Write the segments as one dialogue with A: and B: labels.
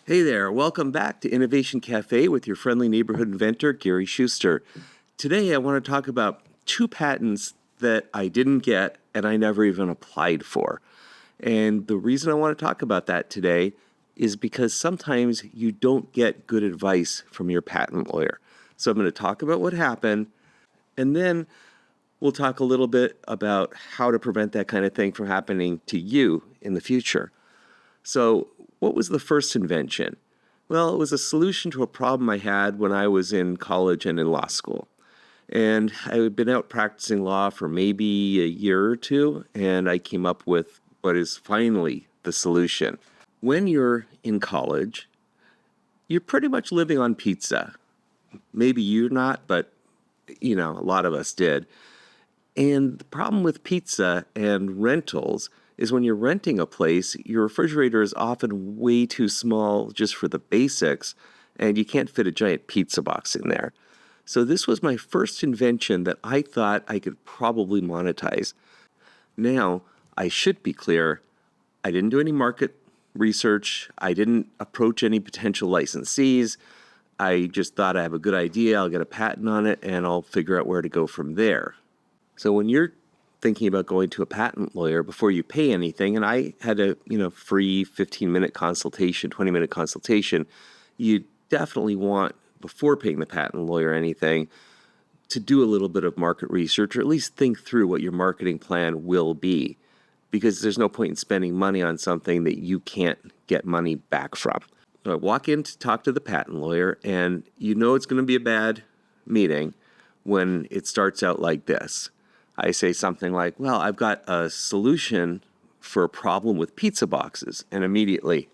A: Hey there, welcome back to Innovation Cafe with your friendly neighborhood inventor, Gary Schuster. Today I want to talk about two patents that I didn't get and I never even applied for. And the reason I want to talk about that today is because sometimes you don't get good advice from your patent lawyer. So I'm going to talk about what happened, and then we'll talk a little bit about how to prevent that kind of thing from happening to you in the future. So, what was the first invention? Well, it was a solution to a problem I had when I was in college and in law school. And I had been out practicing law for maybe a year or two, and I came up with what is finally the solution. When you're in college, you're pretty much living on pizza. Maybe you're not, but a lot of us did. And the problem with pizza and rentals is when you're renting a place, your refrigerator is often way too small just for the basics, and you can't fit a giant pizza box in there. So this was my first invention that I thought I could probably monetize. Now, I should be clear, I didn't do any market research. I didn't approach any potential licensees. I just thought I have a good idea, I'll get a patent on it, and I'll figure out where to go from there. So when you're thinking about going to a patent lawyer before you pay anything, and I had a free 15-minute consultation, 20-minute consultation, you definitely want, before paying the patent lawyer anything, to do a little bit of market research, or at least think through what your marketing plan will be, because there's no point in spending money on something that you can't get money back from. So I walk in to talk to the patent lawyer, and it's going to be a bad meeting when it starts out like this. I say something like, well, I've got a solution for a problem with pizza boxes. And immediately,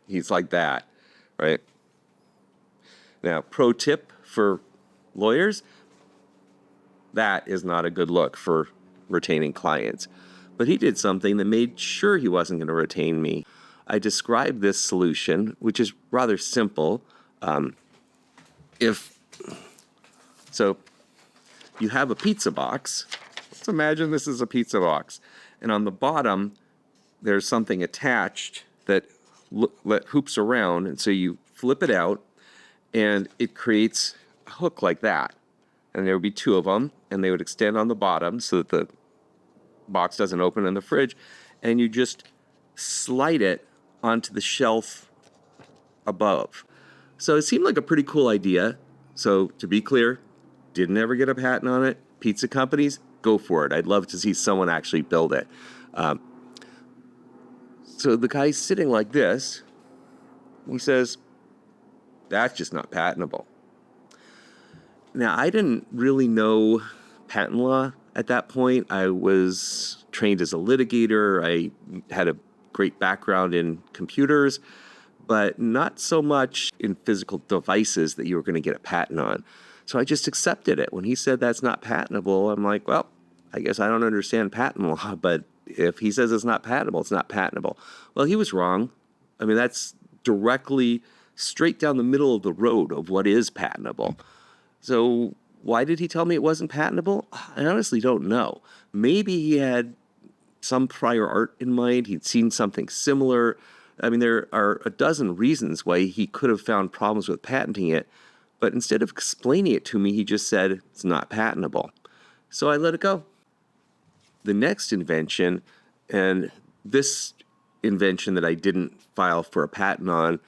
A: he's like that, right? Now, pro tip for lawyers, that is not a good look for retaining clients. But he did something that made sure he wasn't going to retain me. I described this solution, which is rather simple. You have a pizza box. Let's imagine this is a pizza box. And on the bottom, there's something attached that hoops around. And so you flip it out, and it creates a hook like that. And there would be two of them, and they would extend on the bottom so that the box doesn't open in the fridge. And you just slide it onto the shelf above. So it seemed like a pretty cool idea. So to be clear, didn't ever get a patent on it. Pizza companies, go for it. I'd love to see someone actually build it. So the guy's sitting like this. He says, that's just not patentable. Now, I didn't really know patent law at that point. I was trained as a litigator. I had a great background in computers, but not so much in physical devices that you were going to get a patent on. So I just accepted it. When he said that's not patentable, I'm like, well, I guess I don't understand patent law, but if he says it's not patentable, it's not patentable. Well, he was wrong. I mean, that's directly straight down the middle of the road of what is patentable. So why did he tell me it wasn't patentable? I honestly don't know. Maybe he had some prior art in mind. He'd seen something similar. I mean, there are a dozen reasons why he could have found problems with patenting it. But instead of explaining it to me, he just said, it's not patentable. So I let it go. The next invention, and this invention that I didn't file for a patent on,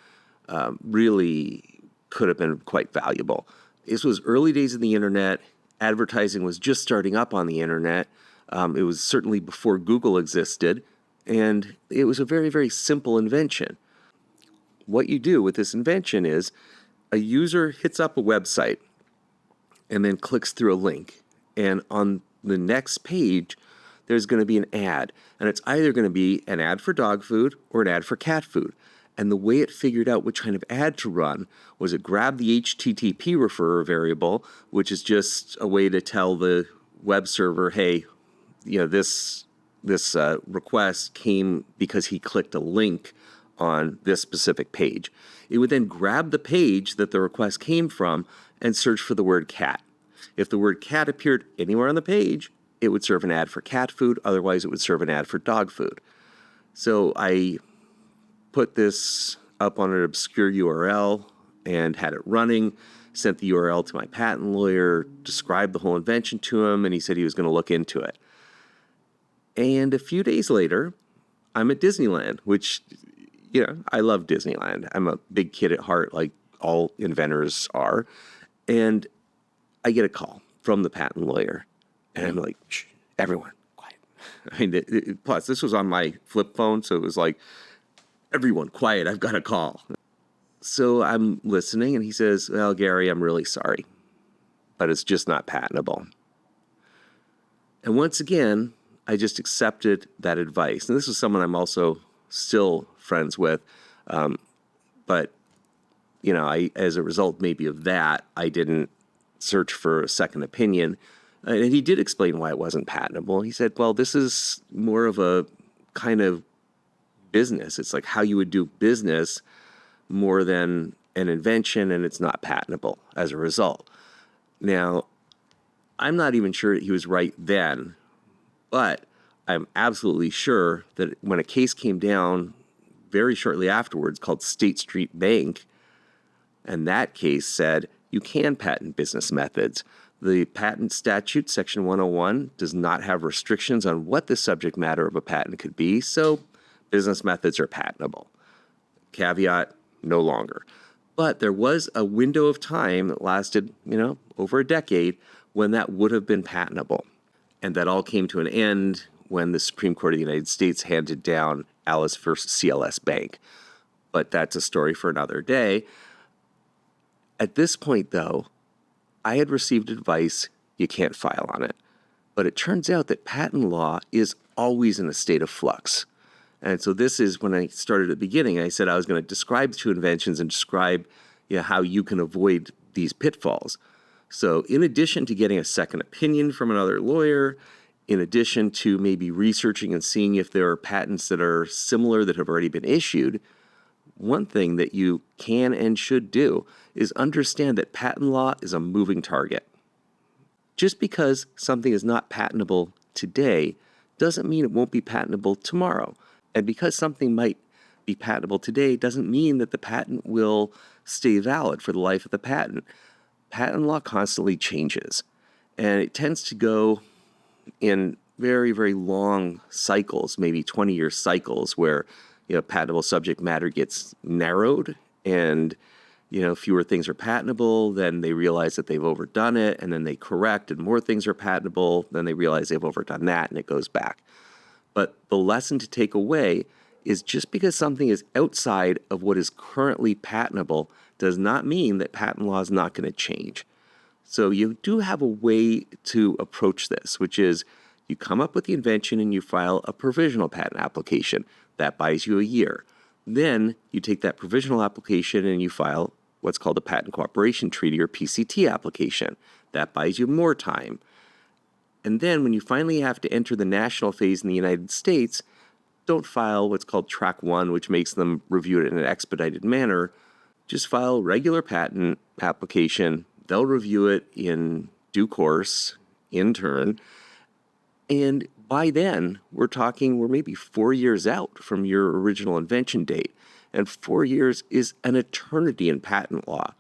A: really could have been quite valuable. This was early days of the internet. Advertising was just starting up on the internet. It was certainly before Google existed. And it was a very, very simple invention. What you do with this invention is, a user hits up a website and then clicks through a link. And on the next page, there's going to be an ad. And it's either going to be an ad for dog food or an ad for cat food. And the way it figured out which kind of ad to run was it grabbed the HTTP referrer variable, which is just a way to tell the web server, hey, this request came because he clicked a link on this specific page. It would then grab the page that the request came from and search for the word cat. If the word cat appeared anywhere on the page, it would serve an ad for cat food. Otherwise, it would serve an ad for dog food. So I put this up on an obscure URL and had it running, sent the URL to my patent lawyer, described the whole invention to him, and he said he was going to look into it. And a few days later, I'm at Disneyland, which, I love Disneyland. I'm a big kid at heart, like all inventors are. And I get a call from the patent lawyer. And I'm like, shh, everyone, quiet. I mean, plus, this was on my flip phone, so it was like, everyone, quiet, I've got a call. So I'm listening, and he says, well, Gary, I'm really sorry, but it's just not patentable. And once again, I just accepted that advice. And this is someone I'm also still friends with. But, as a result maybe of that, I didn't search for a second opinion. And he did explain why it wasn't patentable. He said, well, this is more of a kind of business. It's like how you would do business more than an invention, and it's not patentable as a result. Now, I'm not even sure he was right then, but I'm absolutely sure that when a case came down very shortly afterwards called State Street Bank, and that case said you can patent business methods. The patent statute, Section 101, does not have restrictions on what the subject matter of a patent could be, so business methods are patentable. Caveat, no longer. But there was a window of time that lasted, over a decade when that would have been patentable. And that all came to an end when the Supreme Court of the United States handed down Alice versus CLS Bank. But that's a story for another day. At this point, though, I had received advice, you can't file on it. But it turns out that patent law is always in a state of flux. And so this is when I started at the beginning. I said I was going to describe two inventions and describe how you can avoid these pitfalls. So in addition to getting a second opinion from another lawyer, in addition to maybe researching and seeing if there are patents that are similar that have already been issued, one thing that you can and should do is understand that patent law is a moving target. Just because something is not patentable today doesn't mean it won't be patentable tomorrow. And because something might be patentable today doesn't mean that the patent will stay valid for the life of the patent. Patent law constantly changes, and it tends to go in very, very long cycles, maybe 20-year cycles, where patentable subject matter gets narrowed and fewer things are patentable, then they realize that they've overdone it, and then they correct and more things are patentable, then they realize they've overdone that, and it goes back. But the lesson to take away is just because something is outside of what is currently patentable does not mean that patent law is not going to change. So you do have a way to approach this, which is you come up with the invention and you file a provisional patent application. That buys you a year. Then you take that provisional application and you file what's called a patent cooperation treaty or PCT application. That buys you more time. And then when you finally have to enter the national phase in the United States, don't file what's called Track 1, which makes them review it in an expedited manner. Just file regular patent application. They'll review it in due course, in turn. And by then, we're maybe 4 years out from your original invention date. And 4 years is an eternity in patent law.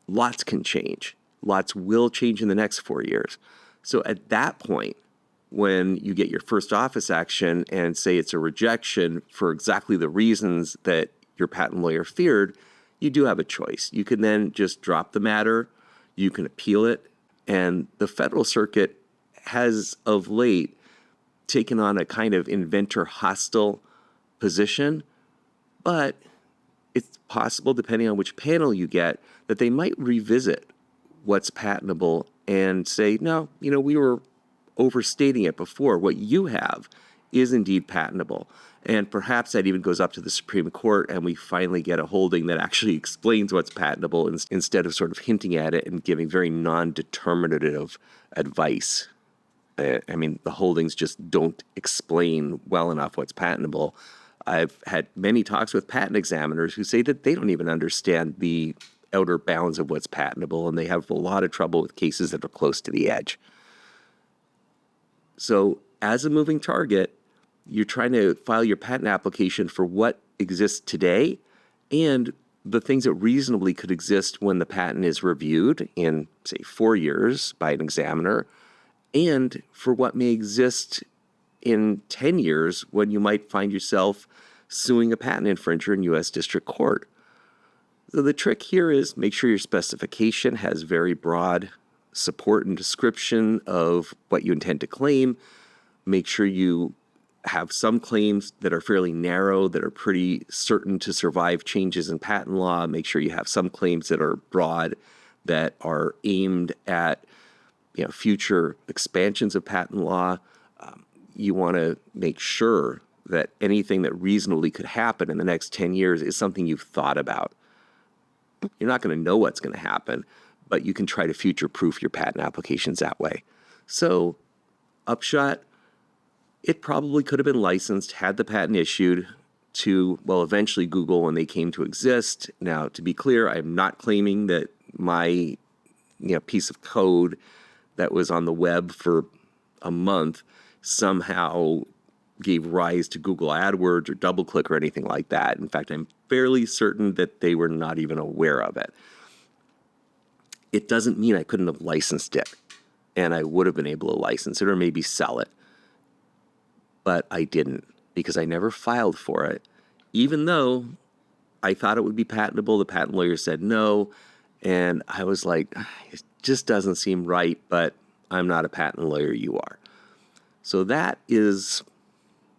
A: Lots can change. Lots will change in the next 4 years. So at that point, when you get your first office action and say it's a rejection for exactly the reasons that your patent lawyer feared, you do have a choice. You can then just drop the matter, you can appeal it, and the Federal Circuit has of late taken on a kind of inventor hostile position, but it's possible, depending on which panel you get, that they might revisit what's patentable and say, no, we were overstating it before. What you have is indeed patentable. And perhaps that even goes up to the Supreme Court and we finally get a holding that actually explains what's patentable instead of sort of hinting at it and giving very non-determinative advice. The holdings just don't explain well enough what's patentable. I've had many talks with patent examiners who say that they don't even understand the outer bounds of what's patentable, and they have a lot of trouble with cases that are close to the edge. So as a moving target, you're trying to file your patent application for what exist today and the things that reasonably could exist when the patent is reviewed in, say, 4 years by an examiner, and for what may exist in 10 years when you might find yourself suing a patent infringer in U.S. District Court. So the trick here is make sure your specification has very broad support and description of what you intend to claim. Make sure you have some claims that are fairly narrow, that are pretty certain to survive changes in patent law. Make sure you have some claims that are broad, that are aimed at future expansions of patent law. You want to make sure that anything that reasonably could happen in the next 10 years is something you've thought about. You're not going to know what's going to happen, but you can try to future-proof your patent applications that way. So, upshot, it probably could have been licensed had the patent issued to, well, eventually Google when they came to exist. Now, to be clear, I'm not claiming that my piece of code that was on the web for a month somehow gave rise to Google AdWords or DoubleClick or anything like that. In fact, I'm fairly certain that they were not even aware of it. It doesn't mean I couldn't have licensed it, and I would have been able to license it or maybe sell it. But I didn't, because I never filed for it. Even though I thought it would be patentable, the patent lawyer said no, and I was like, it just doesn't seem right, but I'm not a patent lawyer, you are. So that is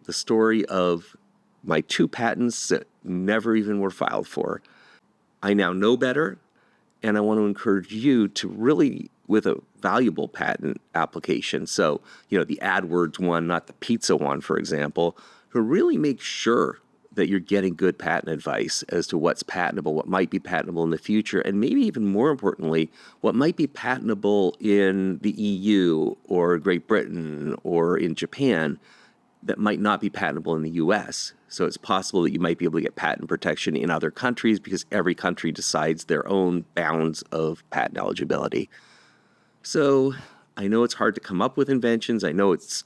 A: the story of my 2 patents that never even were filed for. I now know better, and I want to encourage you to really, with a valuable patent application, so, the AdWords one, not the pizza one, for example, to really make sure that you're getting good patent advice as to what's patentable, what might be patentable in the future, and maybe even more importantly, what might be patentable in the EU or Great Britain or in Japan that might not be patentable in the US. So it's possible that you might be able to get patent protection in other countries because every country decides their own bounds of patent eligibility. So I know it's hard to come up with inventions. I know it's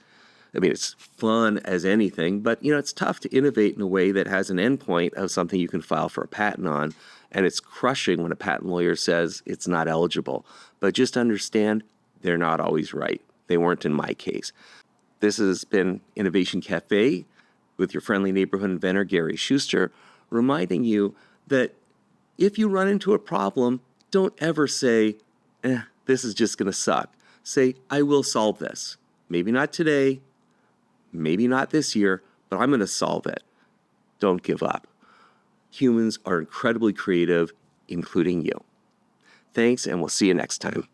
A: fun as anything, but it's tough to innovate in a way that has an endpoint of something you can file for a patent on. And it's crushing when a patent lawyer says it's not eligible. But just understand, they're not always right. They weren't in my case. This has been Innovation Cafe with your friendly neighborhood inventor, Gary Schuster, reminding you that if you run into a problem, don't ever say, this is just going to suck. Say, I will solve this. Maybe not today, maybe not this year, but I'm going to solve it. Don't give up. Humans are incredibly creative, including you. Thanks, and we'll see you next time.